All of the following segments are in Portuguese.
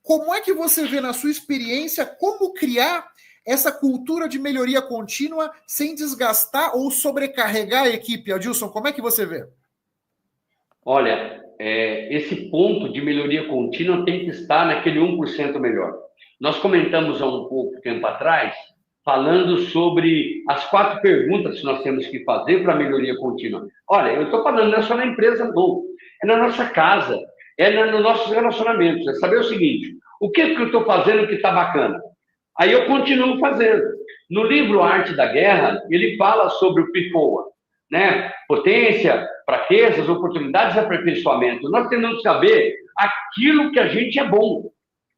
Como é que você vê, na sua experiência, como criar essa cultura de melhoria contínua sem desgastar ou sobrecarregar a equipe? Adilson, como é que você vê? Olha, esse ponto de melhoria contínua tem que estar naquele 1% melhor. Nós comentamos há um pouco tempo atrás, falando sobre as 4 perguntas que nós temos que fazer para a melhoria contínua. Olha, eu estou falando não é só na empresa, não. É na nossa casa, nos nossos relacionamentos. É saber o seguinte, o que eu estou fazendo que está bacana? Aí eu continuo fazendo. No livro Arte da Guerra, ele fala sobre o PIFOA, né? Potência, fraquezas, oportunidades e aperfeiçoamento. Nós temos que saber aquilo que a gente é bom.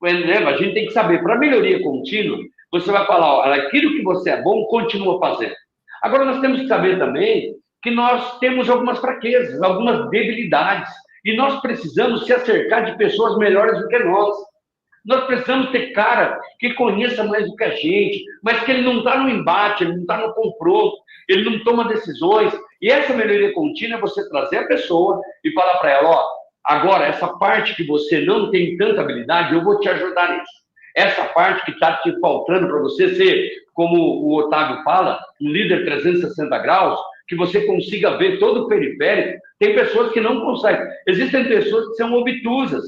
Né? A gente tem que saber, para melhoria contínua, você vai falar, ó, aquilo que você é bom, continua fazendo. Agora, nós temos que saber também que nós temos algumas fraquezas, algumas debilidades, e nós precisamos se acercar de pessoas melhores do que nós. Nós precisamos ter cara que conheça mais do que a gente, mas que ele não está no embate, ele não está no confronto, ele não toma decisões. E essa melhoria contínua é você trazer a pessoa e falar para ela, ó, agora, essa parte que você não tem tanta habilidade, eu vou te ajudar nisso. Essa parte que está te faltando para você ser, como o Otávio fala, um líder 360 graus, que você consiga ver todo o periférico. Tem pessoas que não conseguem. Existem pessoas que são obtusas.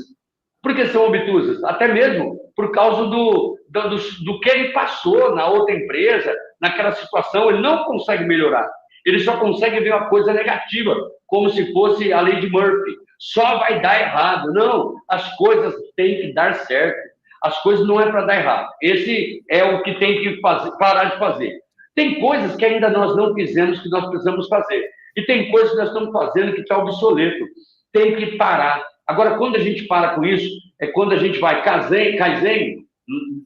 Por que são obtusas? Até mesmo por causa do que ele passou na outra empresa, naquela situação, ele não consegue melhorar. Ele só consegue ver uma coisa negativa, como se fosse a lei de Murphy. Só vai dar errado. Não, as coisas têm que dar certo. As coisas não é para dar errado. Esse é o que tem que parar de fazer. Tem coisas que ainda nós não fizemos que nós precisamos fazer. E tem coisas que nós estamos fazendo que está obsoleto. Tem que parar. Agora, quando a gente para com isso, é quando a gente vai Kaizen,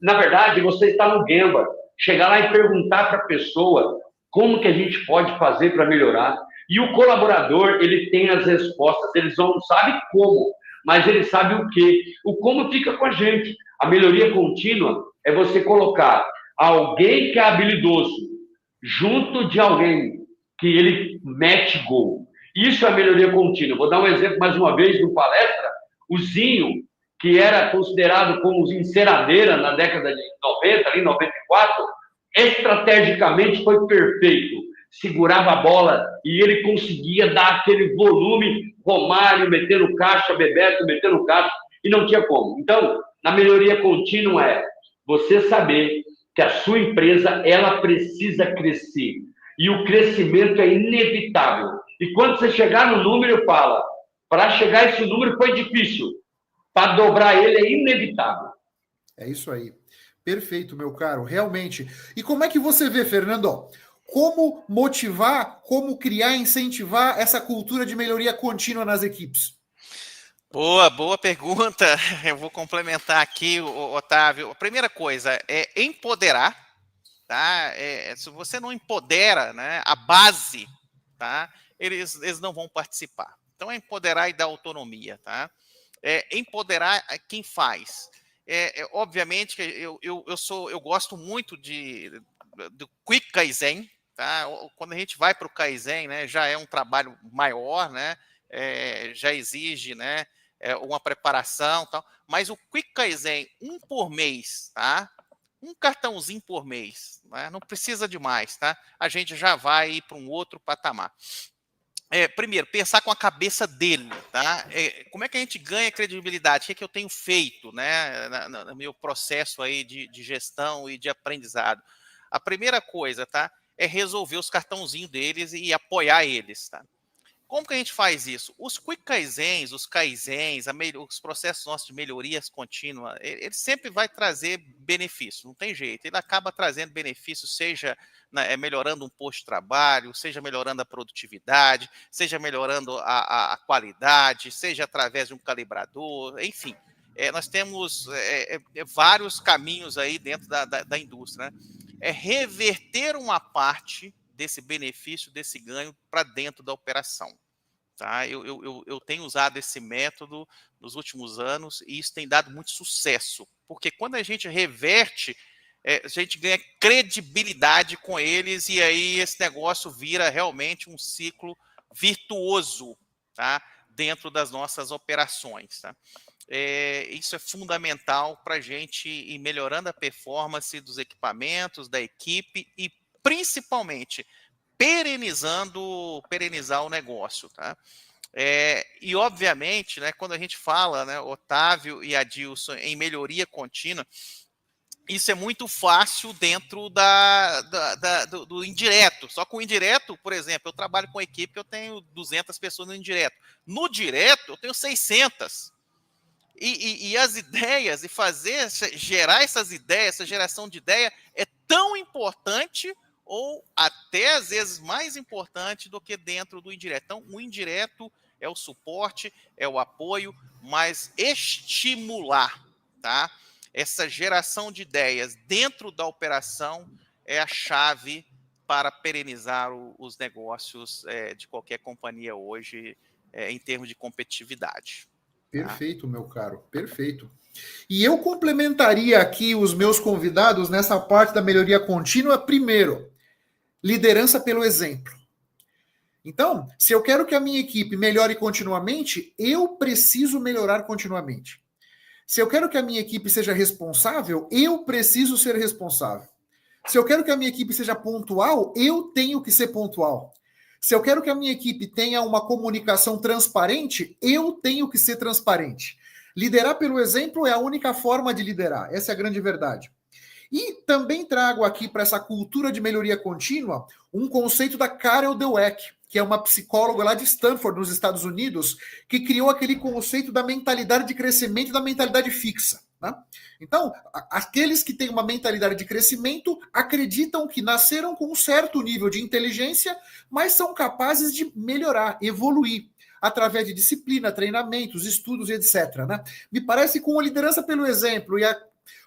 na verdade, você está no Gemba. Chegar lá e perguntar para a pessoa como que a gente pode fazer para melhorar. E o colaborador, ele tem as respostas, eles não sabem como, mas ele sabe o quê. O como fica com a gente. A melhoria contínua é você colocar alguém que é habilidoso junto de alguém que ele mete gol. Isso é melhoria contínua. Vou dar um exemplo mais uma vez no palestra. O Zinho, que era considerado como enceradeira na década de 90, ali 94, estrategicamente foi perfeito. Segurava a bola e ele conseguia dar aquele volume, Romário metendo caixa, Bebeto metendo caixa, e não tinha como. Então, na melhoria contínua é você saber que a sua empresa ela precisa crescer. E o crescimento é inevitável. E quando você chegar no número, fala, para chegar a esse número foi difícil. Para dobrar ele é inevitável. É isso aí. Perfeito, meu caro, realmente. E como é que você vê, Fernando? Como motivar, como criar, incentivar essa cultura de melhoria contínua nas equipes? Boa pergunta. Eu vou complementar aqui, Otávio. A primeira coisa é empoderar, tá? Se você não empodera, né, a base, tá? Eles não vão participar. Então é empoderar e dar autonomia, tá? Empoderar quem faz. Obviamente que eu gosto muito do Quick Kaizen, tá? Quando a gente vai para o Kaizen, né, já é um trabalho maior, né? Já exige, né, uma preparação, tal. Mas o Quick Kaizen, um por mês, tá? Um cartãozinho por mês, né? Não precisa de mais, tá? A gente já vai ir para um outro patamar. Primeiro, pensar com a cabeça dele, tá? Como é que a gente ganha credibilidade? O que eu tenho feito, né, no meu processo aí de gestão e de aprendizado? A primeira coisa, tá? É resolver os cartãozinhos deles e apoiar eles, tá? Como que a gente faz isso? Os Quick Kaizens, os Kaizens, os processos nossos de melhorias contínuas, ele sempre vai trazer benefício, não tem jeito. Ele acaba trazendo benefício, seja melhorando um posto de trabalho, seja melhorando a produtividade, seja melhorando a qualidade, seja através de um calibrador, enfim. Nós temos vários caminhos aí dentro da indústria, né? É reverter uma parte desse benefício, desse ganho para dentro da operação. Tá? Eu tenho usado esse método nos últimos anos e isso tem dado muito sucesso, porque quando a gente reverte, a gente ganha credibilidade com eles e aí esse negócio vira realmente um ciclo virtuoso, tá? Dentro das nossas operações. Tá? Isso é fundamental para a gente ir melhorando a performance dos equipamentos, da equipe e, principalmente, perenizar o negócio, tá? E, obviamente, né, quando a gente fala, né, Otávio e Adilson, em melhoria contínua, isso é muito fácil dentro do indireto. Só com o indireto, por exemplo, eu trabalho com equipe que eu tenho 200 pessoas no indireto. No direto, eu tenho 600. E as ideias, gerar essas ideias, essa geração de ideia é tão importante ou até às vezes mais importante do que dentro do indireto. Então, o indireto é o suporte, é o apoio, mas estimular, tá? Essa geração de ideias dentro da operação é a chave para perenizar os negócios de qualquer companhia hoje em termos de competitividade. Perfeito, meu caro, perfeito. E eu complementaria aqui os meus convidados nessa parte da melhoria contínua. Primeiro, liderança pelo exemplo. Então, se eu quero que a minha equipe melhore continuamente, eu preciso melhorar continuamente. Se eu quero que a minha equipe seja responsável, eu preciso ser responsável. Se eu quero que a minha equipe seja pontual, eu tenho que ser pontual. Se eu quero que a minha equipe tenha uma comunicação transparente, eu tenho que ser transparente. Liderar pelo exemplo é a única forma de liderar. Essa é a grande verdade. E também trago aqui para essa cultura de melhoria contínua um conceito da Carol Dweck, que é uma psicóloga lá de Stanford, nos Estados Unidos, que criou aquele conceito da mentalidade de crescimento e da mentalidade fixa. Né? Então, aqueles que têm uma mentalidade de crescimento acreditam que nasceram com um certo nível de inteligência, mas são capazes de melhorar, evoluir, através de disciplina, treinamentos, estudos e etc. Né? Me parece que com a liderança pelo exemplo e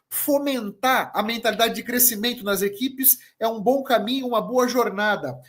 fomentar a mentalidade de crescimento nas equipes é um bom caminho, uma boa jornada